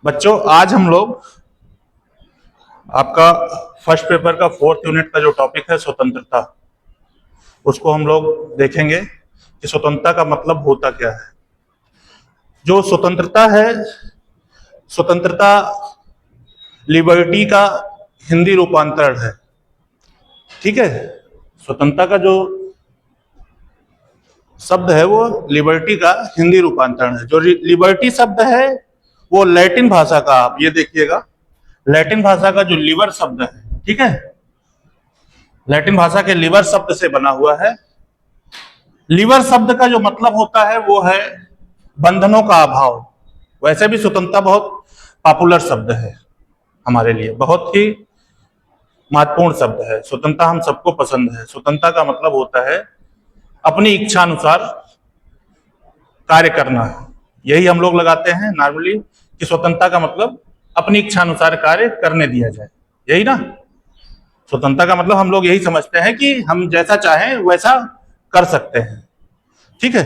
बच्चों, आज हम लोग आपका फर्स्ट पेपर का 4th यूनिट का जो टॉपिक है स्वतंत्रता, उसको हम लोग देखेंगे कि स्वतंत्रता का मतलब होता क्या है। जो स्वतंत्रता है, स्वतंत्रता लिबर्टी का हिंदी रूपांतरण है। ठीक है, स्वतंत्रता का जो शब्द है वो लिबर्टी का हिंदी रूपांतरण है। जो लिबर्टी शब्द है वो लैटिन भाषा का, आप ये देखिएगा, लैटिन भाषा का जो लिबर शब्द है, ठीक है, लैटिन भाषा के लिबर शब्द से बना हुआ है। लिबर शब्द का जो मतलब होता है वो है बंधनों का अभाव। वैसे भी स्वतंत्रता बहुत पॉपुलर शब्द है, हमारे लिए बहुत ही महत्वपूर्ण शब्द है। स्वतंत्रता हम सबको पसंद है। स्वतंत्रता का मतलब होता है अपनी इच्छा अनुसार कार्य करना। यही हम लोग लगाते हैं नॉर्मली कि स्वतंत्रता का मतलब अपनी इच्छा अनुसार कार्य करने दिया जाए, यही ना। स्वतंत्रता का मतलब हम लोग यही समझते हैं कि हम जैसा चाहें वैसा कर सकते हैं, ठीक है।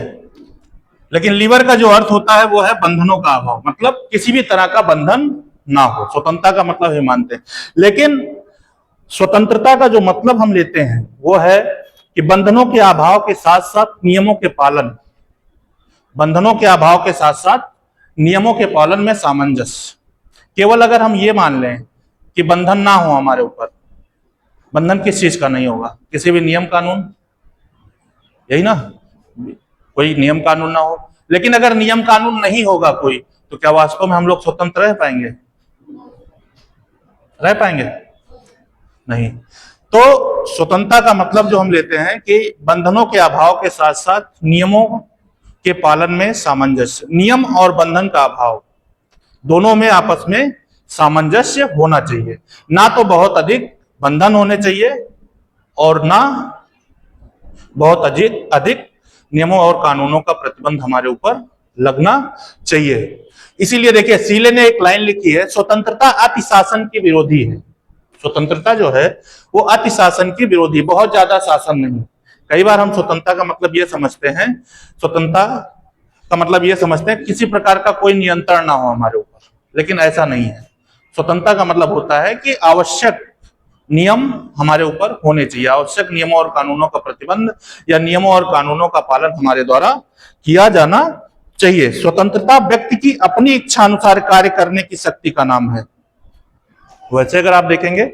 लेकिन लीवर का जो अर्थ होता है वो है बंधनों का अभाव, मतलब किसी भी तरह का बंधन ना हो। स्वतंत्रता का मतलब ही मानते हैं। लेकिन स्वतंत्रता का जो मतलब हम लेते हैं वो है कि बंधनों के अभाव के साथ साथ नियमों के पालन, बंधनों के अभाव के साथ साथ नियमों के पालन में सामंजस्य। केवल अगर हम ये मान लें कि बंधन ना हो हमारे ऊपर, बंधन किस चीज का नहीं होगा, किसी भी नियम कानून, यही ना, कोई नियम कानून ना हो। लेकिन अगर नियम कानून नहीं होगा कोई, तो क्या वास्तव में हम लोग स्वतंत्र रह पाएंगे? रह पाएंगे? नहीं। तो स्वतंत्रता का मतलब जो हम लेते हैं कि बंधनों के अभाव के साथ साथ नियमों के पालन में सामंजस्य। नियम और बंधन का अभाव, दोनों में आपस में सामंजस्य होना चाहिए। ना तो बहुत अधिक बंधन होने चाहिए और ना बहुत अधिक अधिक नियमों और कानूनों का प्रतिबंध हमारे ऊपर लगना चाहिए। इसीलिए देखिए, सीले ने एक लाइन लिखी है, स्वतंत्रता अति शासन की विरोधी है। स्वतंत्रता जो है वो अति शासन की विरोधी, बहुत ज्यादा शासन नहीं। कई बार हम स्वतंत्रता का मतलब ये समझते हैं, स्वतंत्रता का मतलब ये समझते हैं किसी प्रकार का कोई नियंत्रण ना हो हमारे ऊपर, लेकिन ऐसा नहीं है। स्वतंत्रता का मतलब होता है कि आवश्यक नियम हमारे ऊपर होने चाहिए, आवश्यक नियमों और कानूनों का प्रतिबंध या नियमों और कानूनों का पालन हमारे द्वारा किया जाना चाहिए। स्वतंत्रता व्यक्ति की अपनी इच्छा अनुसार कार्य करने की शक्ति का नाम है। वैसे अगर आप देखेंगे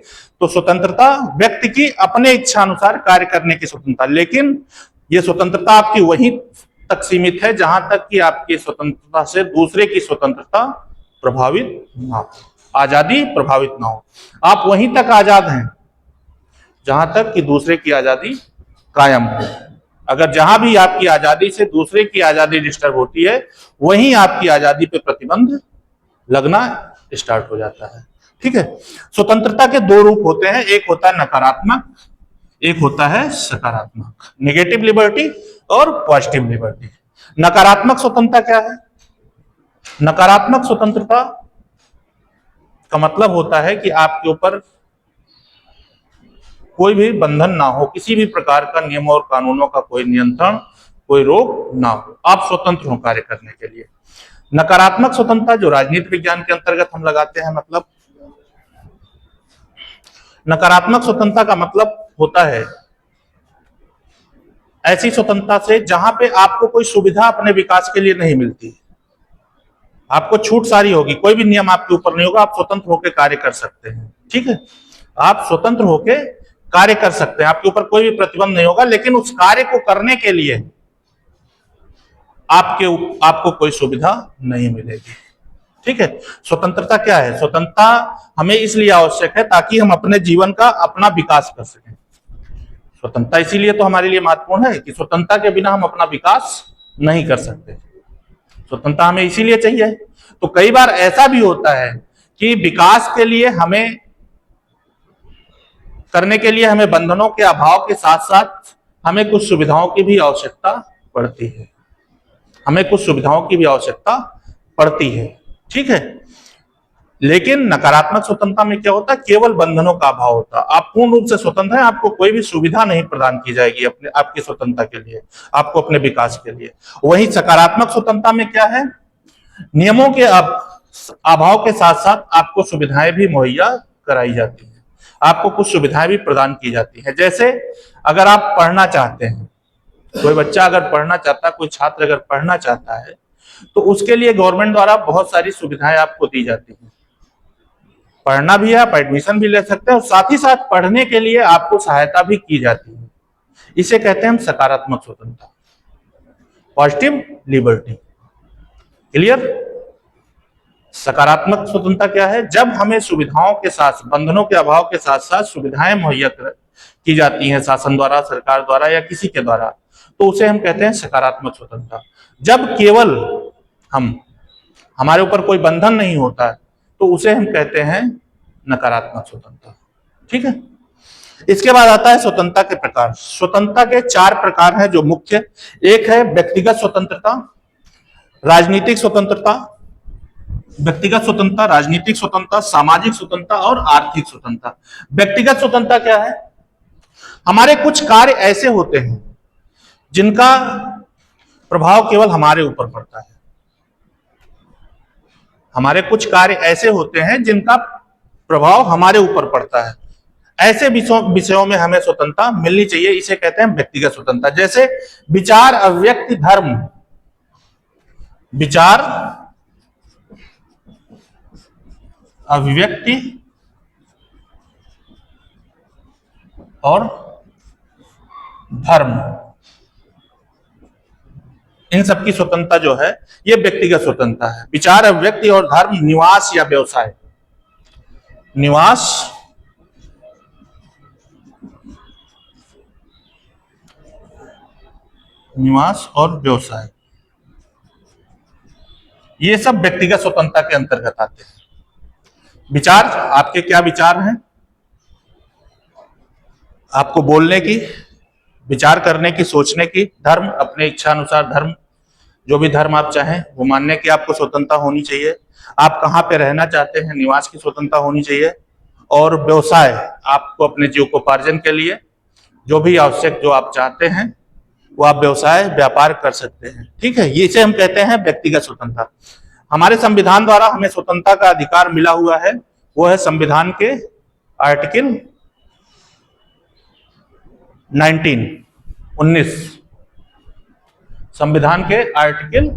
तो स्वतंत्रता व्यक्ति की अपने इच्छा अनुसार कार्य करने की स्वतंत्रता, लेकिन यह स्वतंत्रता आपकी वहीं तक सीमित है जहां तक कि आपकी स्वतंत्रता से दूसरे की स्वतंत्रता प्रभावित ना हो, आजादी प्रभावित ना हो। आप वहीं तक आजाद हैं जहां तक कि दूसरे की आजादी कायम हो। अगर जहां भी आपकी आजादी से दूसरे की आजादी डिस्टर्ब होती है, वहीं आपकी आजादी पे प्रतिबंध लगना स्टार्ट हो जाता है, ठीक है। स्वतंत्रता के दो रूप होते हैं, एक होता है नकारात्मक, एक होता है सकारात्मक। नेगेटिव लिबर्टी और पॉजिटिव लिबर्टी। नकारात्मक स्वतंत्रता क्या है? नकारात्मक स्वतंत्रता का मतलब होता है कि आपके ऊपर कोई भी बंधन ना हो, किसी भी प्रकार का नियमों और कानूनों का कोई नियंत्रण, कोई रोक ना हो, आप स्वतंत्र हो कार्य करने के लिए। नकारात्मक स्वतंत्रता जो राजनीति विज्ञान के अंतर्गत हम लगाते हैं, मतलब नकारात्मक स्वतंत्रता का मतलब होता है ऐसी स्वतंत्रता से जहां पे आपको कोई सुविधा अपने विकास के लिए नहीं मिलती, आपको छूट सारी होगी, कोई भी नियम आपके ऊपर नहीं होगा, आप स्वतंत्र होकर कार्य कर सकते हैं, ठीक है। आप स्वतंत्र होकर कार्य कर सकते हैं, आपके ऊपर कोई भी प्रतिबंध नहीं होगा, लेकिन उस कार्य को करने के लिए आपको कोई सुविधा नहीं मिलेगी, ठीक है। स्वतंत्रता क्या है? स्वतंत्रता हमें इसलिए आवश्यक है ताकि हम अपने जीवन का अपना विकास कर सकें। स्वतंत्रता इसीलिए तो हमारे लिए महत्वपूर्ण है कि स्वतंत्रता के बिना हम अपना विकास नहीं कर सकते। स्वतंत्रता हमें इसीलिए चाहिए। तो कई बार ऐसा भी होता है कि विकास के लिए हमें करने के लिए हमें बंधनों के अभाव के साथ साथ हमें कुछ सुविधाओं की भी आवश्यकता पड़ती है, हमें कुछ सुविधाओं की भी आवश्यकता पड़ती है, ठीक है। लेकिन नकारात्मक स्वतंत्रता में क्या होता है? केवल बंधनों का अभाव होता है। आप पूर्ण रूप से स्वतंत्र हैं, आपको कोई भी सुविधा नहीं प्रदान की जाएगी अपने आपकी स्वतंत्रता के लिए, आपको अपने विकास के लिए। वहीं सकारात्मक स्वतंत्रता में क्या है? नियमों के अभाव के साथ साथ आपको सुविधाएं भी मुहैया कराई जाती हैं, आपको कुछ सुविधाएं भी प्रदान की जाती हैं। जैसे अगर आप पढ़ना चाहते हैं, कोई बच्चा अगर पढ़ना चाहता है, कोई छात्र अगर पढ़ना चाहता है, तो उसके लिए गवर्नमेंट द्वारा बहुत सारी सुविधाएं आपको दी जाती हैं। पढ़ना भी है, आप एडमिशन भी ले सकते हैं और साथ ही साथ पढ़ने के लिए आपको सहायता भी की जाती है। इसे कहते हैं हम सकारात्मक स्वतंत्रता, पॉजिटिव लिबर्टी। क्लियर? सकारात्मक स्वतंत्रता क्या है? जब हमें सुविधाओं के साथ, बंधनों के अभाव के साथ साथ सुविधाएं मुहैया की जाती हैं शासन द्वारा, सरकार द्वारा या किसी के द्वारा, तो उसे हम कहते हैं सकारात्मक स्वतंत्रता। जब केवल हमारे ऊपर कोई बंधन नहीं होता है, तो उसे हम कहते हैं नकारात्मक स्वतंत्रता। ठीक है? इसके बाद आता है स्वतंत्रता के प्रकार। स्वतंत्रता के 4 प्रकार हैं जो मुख्य। एक है व्यक्तिगत स्वतंत्रता, राजनीतिक स्वतंत्रता, व्यक्तिगत स्वतंत्रता, राजनीतिक स्वतंत्रता, सामाजिक स्वतंत्रता और आर्थिक स्वतंत्रता। व्यक्तिगत स्वतंत्रता क्या है? हमारे कुछ कार्य ऐसे होते हैं जिनका प्रभाव केवल हमारे ऊपर पड़ता है। हमारे कुछ कार्य ऐसे होते हैं जिनका प्रभाव हमारे ऊपर पड़ता है। ऐसे विषयों में हमें स्वतंत्रता मिलनी चाहिए, इसे कहते हैं व्यक्तिगत स्वतंत्रता। जैसे विचार, अभिव्यक्ति, धर्म, विचार, अभिव्यक्ति और धर्म, इन सबकी स्वतंत्रता जो है ये व्यक्तिगत स्वतंत्रता है। विचार, अभिव्यक्ति और धर्म, निवास या व्यवसाय, निवास, निवास और व्यवसाय, ये सब व्यक्तिगत स्वतंत्रता के अंतर्गत आते हैं। विचार, आपके क्या विचार हैं? आपको बोलने की, विचार करने की, सोचने की। धर्म, अपने इच्छा अनुसार धर्म, जो भी धर्म आप चाहें वो मानने की आपको स्वतंत्रता होनी चाहिए। आप कहाँ पे रहना चाहते हैं, निवास की स्वतंत्रता होनी चाहिए। और व्यवसाय, आपको अपने जीविकोपार्जन के लिए जो भी आवश्यक जो आप चाहते हैं वो आप व्यवसाय, व्यापार कर सकते हैं। ठीक है? ये इसे हम कहते हैं व्यक्तिगत स्वतंत्रता। हमारे संविधान द्वारा हमें स्वतंत्रता का अधिकार मिला हुआ है, वो है संविधान के आर्टिकल 19, संविधान के आर्टिकल